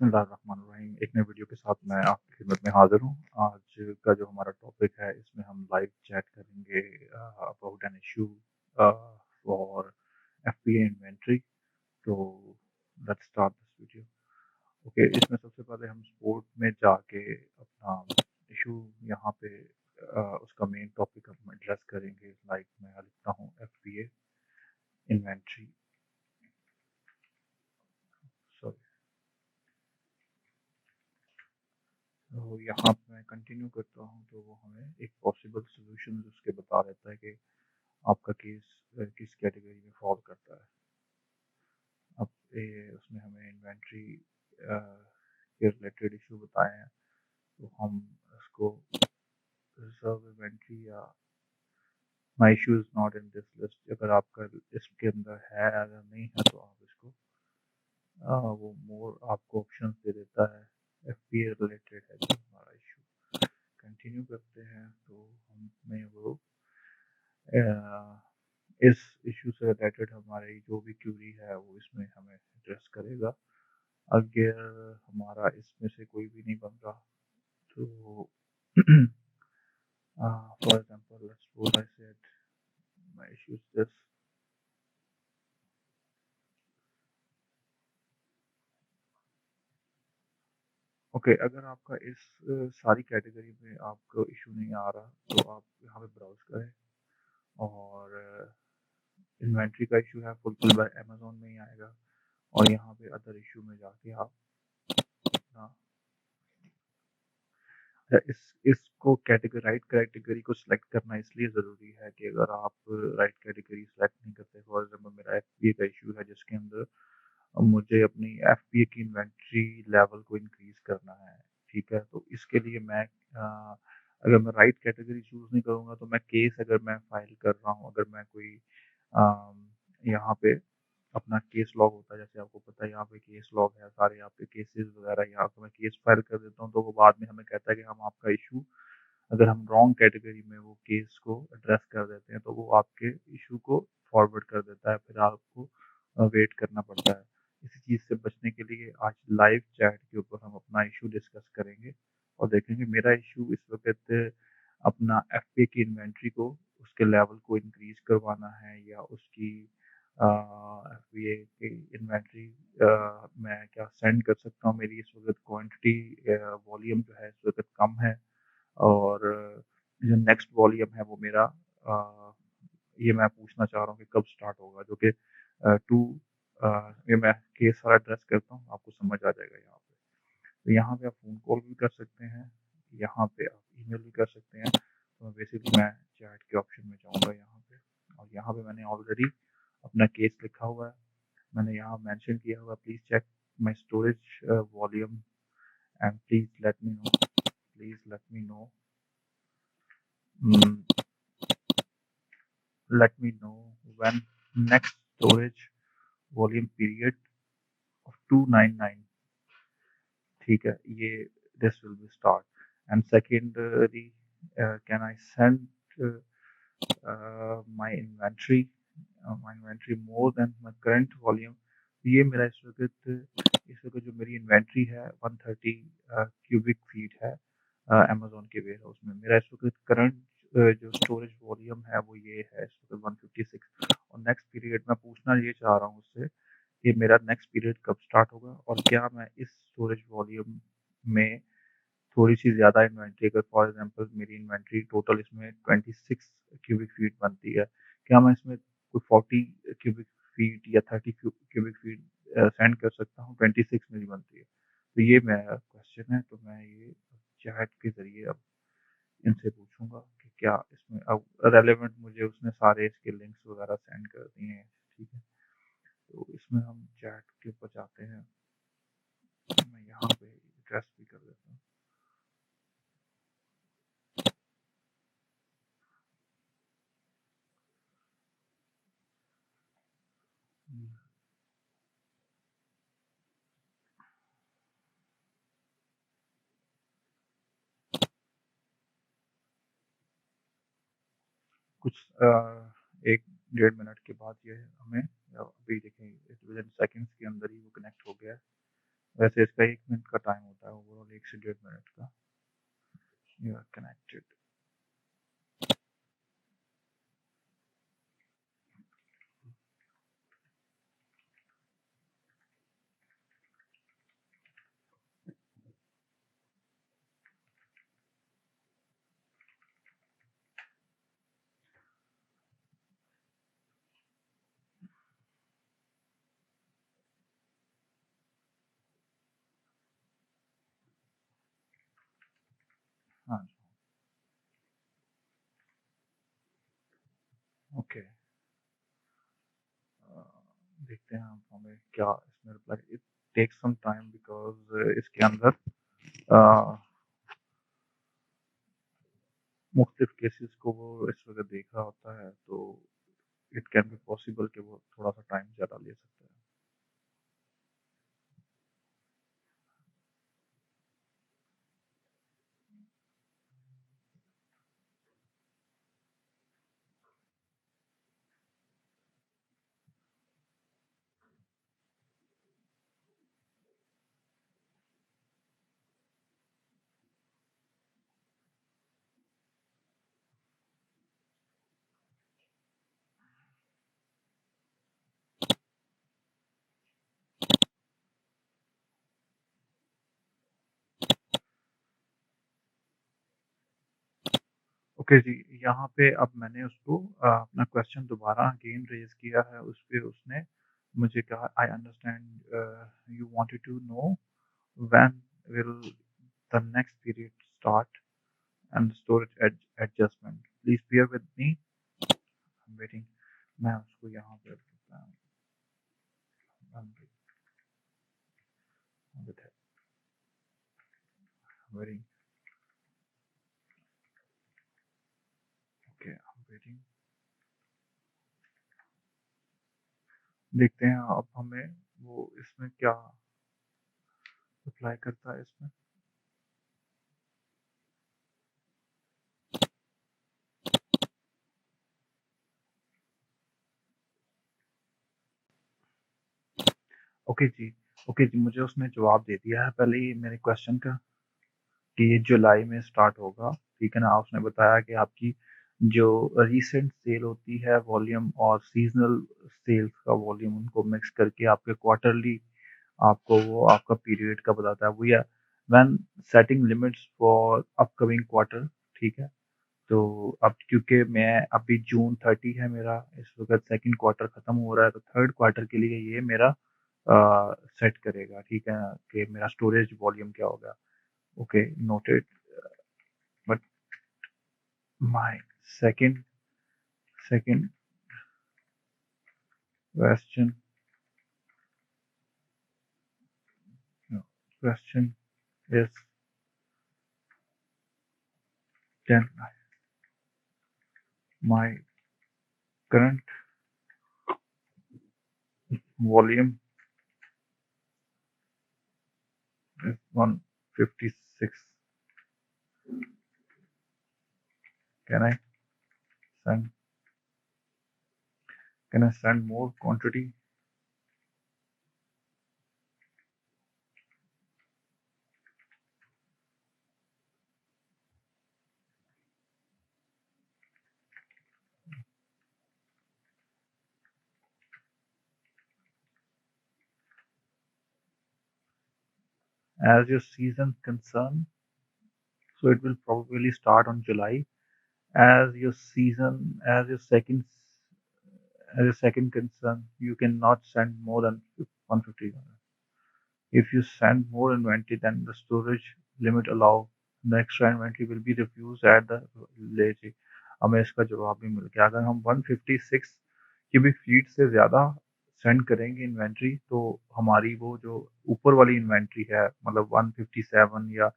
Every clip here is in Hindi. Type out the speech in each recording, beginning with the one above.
बिस्मिल्लाहिर्रहमानिर्रहीम। एक नए वीडियो के साथ मैं आपकी खिदमत में हाज़िर हूँ। आज का जो हमारा टॉपिक है इसमें हम लाइव चैट करेंगे about an issue for FBA inventory. तो let's start this video. Okay, इसमें सबसे पहले हम सपोर्ट में जाके अपना इशू यहाँ पे उसका मेन टॉपिक हम एड्रेस करेंगे। लाइक मैं लिखता हूँ FBA इन्वेंटरी, सॉरी। तो यहाँ पे मैं कंटिन्यू करता हूँ तो वो हमें एक पॉसिबल सोल्यूशन उसके बता देता है कि आपका केस किस कैटेगरी में फॉल करता है। अब उसने हमें इन्वेंट्री के रिलेटेड इशू बताए हैं, तो हम इसको रिजर्व इन्वेंट्री या my issue is not in this list, अगर आपका इसके अंदर है, अगर नहीं है तो आप इसको वो मोर आपको ऑप्शन दे देता है। FBA रिलेटेड है जो हमारा इशू। कंटिन्यू करते हैं तो हमें वो इस इशू से रिलेटेड हमारी जो भी क्यूरी है वो इसमें हमें एड्रेस करेगा। अगर हमारा इसमें से कोई भी नहीं बन रहा तो for example let's suppose I said my issue is this. Okay, अगर आपका इस सारी कैटेगरी में आपको इशू नहीं आ रहा तो आप यहाँ पे ब्राउज करें और इन्वेंट्री का इशू है फुलफिल बाय अमेज़न में ही आएगा, और यहाँ पे अदर इशू में जाके आप अपना इसको राइट कैटेगरी को सिलेक्ट करना इसलिए ज़रूरी है कि अगर आप राइट कैटेगरी सिलेक्ट नहीं करते, फॉर एग्जांपल मेरा FBA का इशू है जिसके अंदर मुझे अपनी FBA की इन्वेंट्री लेवल को इंक्रीज करना है, ठीक है। तो इसके लिए मैं अगर मैं राइट कैटेगरी चूज़ नहीं करूँगा तो मैं केस अगर मैं फाइल कर रहा हूँ, अगर मैं कोई यहाँ पे अपना केस लॉग होता है, जैसे आपको पता है यहाँ पे केस लॉग है, सारे यहाँ पे केसेस वगैरह, यहाँ पे मैं केस फाइल कर देता हूँ तो वो बाद में हमें कहता है कि हम आपका इशू, अगर हम रॉन्ग कैटेगरी में वो केस को एड्रेस कर देते हैं तो वो आपके इशू को फॉरवर्ड कर देता है, फिर आपको वेट करना पड़ता है। इसी चीज़ से बचने के लिए आज लाइव चैट के ऊपर हम अपना इशू डिस्कस करेंगे और देखेंगे मेरा इशू इस वक्त अपना FBA की इन्वेंट्री को, उसके लेवल को इंक्रीज करवाना है या उसकी FBA की इन्वेंट्री मैं क्या सेंड कर सकता हूँ। मेरी इस वक्त क्वांटिटी वॉल्यूम जो है इस वक्त कम है, और जो नेक्स्ट वॉल्यूम है वो मेरा ये मैं पूछना चाह रहा हूँ कि कब स्टार्ट होगा, जो कि टू ये मैं केस सारा एड्रेस करता हूँ, आपको समझ आ जाएगा यहाँ पे। तो यहाँ पे आप फ़ोन कॉल भी कर सकते हैं, यहाँ पे आप ईमेल भी कर सकते हैं। तो बेसिकली मैं चैट के ऑप्शन में जाऊँगा यहाँ पे, और यहाँ पे मैंने ऑलरेडी अपना केस लिखा हुआ है। मैंने यहाँ मेंशन किया हुआ please check my storage volume and please let me know let me know when next storage volume period of 299, ठीक है, ये this will be start। and secondly can I send my inventory more than my current volume। ये मेरा इस वक्त जो मेरी इन्वेंट्री है 130 क्यूबिक फीट है अमेजोन के वेयर हाउस में। मेरा इस वक्त करंट जो स्टोरेज वॉल्यूम है वो ये है इस वक्त 156, और नेक्स्ट पीरियड मैं पूछना ये चाह रहा हूँ उससे कि मेरा नेक्स्ट पीरियड कब स्टार्ट होगा, और क्या मैं इस स्टोरेज वॉल्यूम में थोड़ी सी ज़्यादा इन्वेंट्री, अगर फॉर एग्जांपल मेरी इन्वेंट्री टोटल इसमें 26 क्यूबिक फीट बनती है, क्या मैं इसमें कोई 40 क्यूबिक फीट या 30 क्यूबिक फीट सेंड कर सकता हूँ, 26 मेरी बनती है। तो ये मेरा क्वेश्चन है, तो मैं ये चैट के ज़रिए अब इनसे पूछूंगा कि क्या इसमें अब रेलेवेंट, मुझे उसने सारे इसके लिंक्स वगैरह सेंड कर दिए हैं, ठीक है। तो इसमें हम चैट के ऊपर जाते हैं, मैं यहाँ पे एड्रेस भी कर देता हूँ। कुछ 1-1.5 मिनट के बाद ये हमें अभी देखें विद इन सेकेंड्स के अंदर ही वो कनेक्ट हो गया है। वैसे इसका 1 मिनट का टाइम होता है ओवरऑल, 1 से 1.5 मिनट का। You are connected. हाँ, ओके। देखते हैं अब हमें क्या इसमें reply. It takes some time because इसके अंदर मुख्तलिफ केसेस को वो इस वक़्त देख रहा होता है, तो इट कैन बी पॉसिबल कि वो थोड़ा-सा टाइम ज़्यादा ले सकता है। ओके जी, यहाँ पे अब मैंने उसको अपना क्वेश्चन दोबारा अगेन रेज़ किया है, उस पे उसने मुझे कहा, I understand you wanted to know when will the next period start and storage adjustment, please bear with me, I am waiting. मैं उसको यहाँ पे waiting, okay, I am waiting. देखते हैं अब हमें वो इसमें क्या रिप्लाई करता है इसमें। ओके जी, ओके जी, मुझे उसने जवाब दे दिया है पहले ही मेरे क्वेश्चन का कि ये जुलाई में स्टार्ट होगा, ठीक है ना। उसने बताया कि आपकी जो रीसेंट सेल होती है वॉल्यूम और सीजनल सेल्स का वॉल्यूम, उनको मिक्स करके आपके क्वार्टरली आपको वो आपका पीरियड का बताता है। वो या when setting limits for upcoming quarter, ठीक है। तो अब क्योंकि मैं अभी जून 30 है मेरा, इस वक्त सेकंड क्वार्टर खत्म हो रहा है, तो थर्ड क्वार्टर के लिए ये मेरा सेट करेगा, ठीक है ना, कि मेरा स्टोरेज वॉल्यूम क्या होगा। Okay, noted. But my second second question question is can my current volume is 156, can I send can I send more quantity? As your season concern, so it will probably start on July. As your season, as your second concern, you cannot send more than 150. If you send more inventory than the storage limit allow, the extra inventory will be refused at the later. हमें इसका जवाब भी मिल गया। अगर हम 156 क्यूबिक फीट से ज़्यादा सेंड करेंगे इन्वेंट्री, तो हमारी वो जो ऊपर वाली इन्वेंट्री है, मतलब 157 या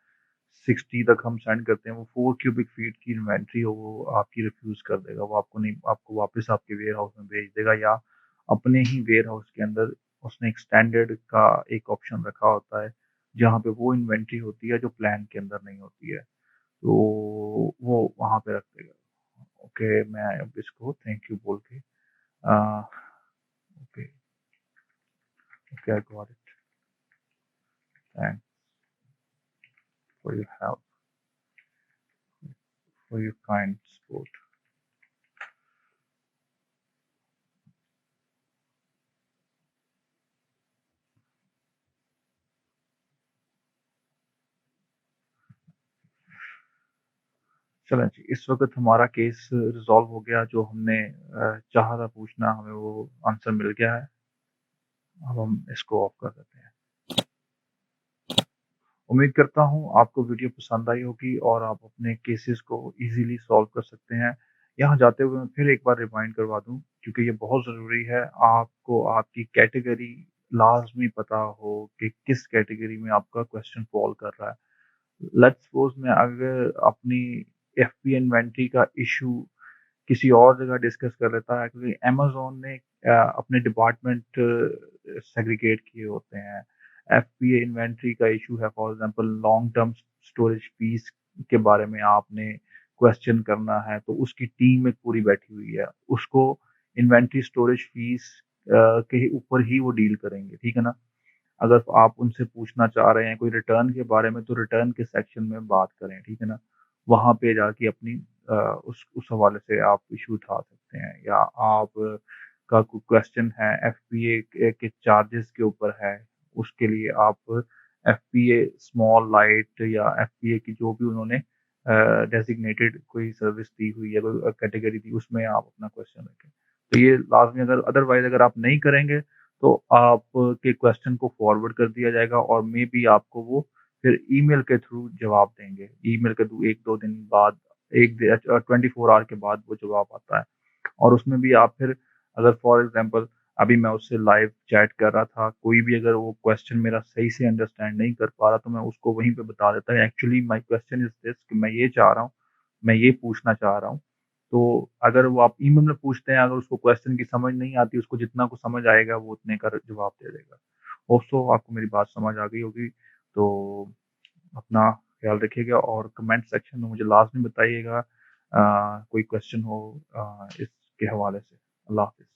60 तक हम सेंड करते हैं, वो 4 क्यूबिक फीट की इन्वेंट्री हो, वो आपकी रिफ्यूज़ कर देगा। वो आपको नहीं, आपको वापस आपके वेयर हाउस में भेज देगा, या अपने ही वेयर हाउस के अंदर उसने एक स्टैंडर्ड का एक ऑप्शन रखा होता है, जहाँ पे वो इन्वेंट्री होती है जो प्लान के अंदर नहीं होती है, तो वो वहाँ पे रख देगा। ओके, मैं अब इसको थैंक यू बोल के okay, okay, I got it. Thanks for your help, for your kind support. चलें जी, इस वक़्त हमारा केस रिज़ॉल्व हो गया, जो हमने चाहा था पूछना, हमें वो आंसर मिल गया है। अब हम इसको ऑफ कर देते हैं। उम्मीद करता हूँ आपको वीडियो पसंद आई होगी और आप अपने केसेस को ईज़िली सॉल्व कर सकते हैं। यहाँ जाते हुए मैं फिर एक बार रिमाइंड करवा दूँ, क्योंकि ये बहुत ज़रूरी है, आपको आपकी कैटेगरी लाज़मी पता हो कि किस कैटेगरी में आपका क्वेश्चन फ़ॉल कर रहा है। लेट्स सपोज़ मैं अगर अपनी एफबीए इन्वेंटरी का इश्यू किसी और जगह डिस्कस कर लेता है, क्योंकि अमेज़न ने अपने डिपार्टमेंट सेग्रीगेट किए होते हैं। एफबीए इन्वेंटरी का इश्यू है, for example long term storage fees के बारे में आपने क्वेश्चन करना है, तो उसकी टीम एक पूरी बैठी हुई है। उसको इन्वेंटरी स्टोरेज फीस के ऊपर ही वो डील करेंगे, ठीक है ना? अगर आप उनसे पूछना चाह रहे हैं कोई रिटर्न के बारे में, तो रिटर्न के सेक्शन में बात करें, ठीक है ना? वहाँ पे जाके अपनी उस हवाले से आप इश्यू उठा सकते हैं, या आप का कोई क्वेश्चन है एफपीए के चार्जेस के ऊपर है, उसके लिए आप एफपीए स्मॉल लाइट या एफपीए की जो भी उन्होंने डेजिग्नेटेड कोई सर्विस दी हुई है, कोई कैटेगरी दी, उसमें आप अपना क्वेश्चन रखें। तो ये लाज़मी, अगर अदरवाइज़ अगर आप नहीं करेंगे, तो आपके क्वेश्चन को फॉरवर्ड कर दिया जाएगा और मे बी आपको वो फिर ईमेल के थ्रू जवाब देंगे। ईमेल के थ्रू 1-2 दिन बाद, 24 आवर के बाद वो जवाब आता है। और उसमें भी आप फिर, अगर फॉर एग्ज़ाम्पल अभी मैं उससे लाइव चैट कर रहा था, कोई भी अगर वो क्वेश्चन मेरा सही से अंडरस्टैंड नहीं कर पा रहा, तो मैं उसको वहीं पे बता देता है, actually my question is this, कि मैं ये चाह रहा हूँ, मैं ये पूछना चाह रहा हूँ। तो अगर वो आप ईमेल में पूछते हैं, अगर उसको क्वेश्चन की समझ नहीं आती, उसको जितना को समझ आएगा वो उतने का जवाब दे देगा। होप सो आपको मेरी बात समझ आ गई होगी। तो अपना ख्याल रखिएगा और कमेंट सेक्शन में मुझे लाज़मी बताइएगा कोई क्वेश्चन हो इसके हवाले से। अल्लाह हाफ़िज़।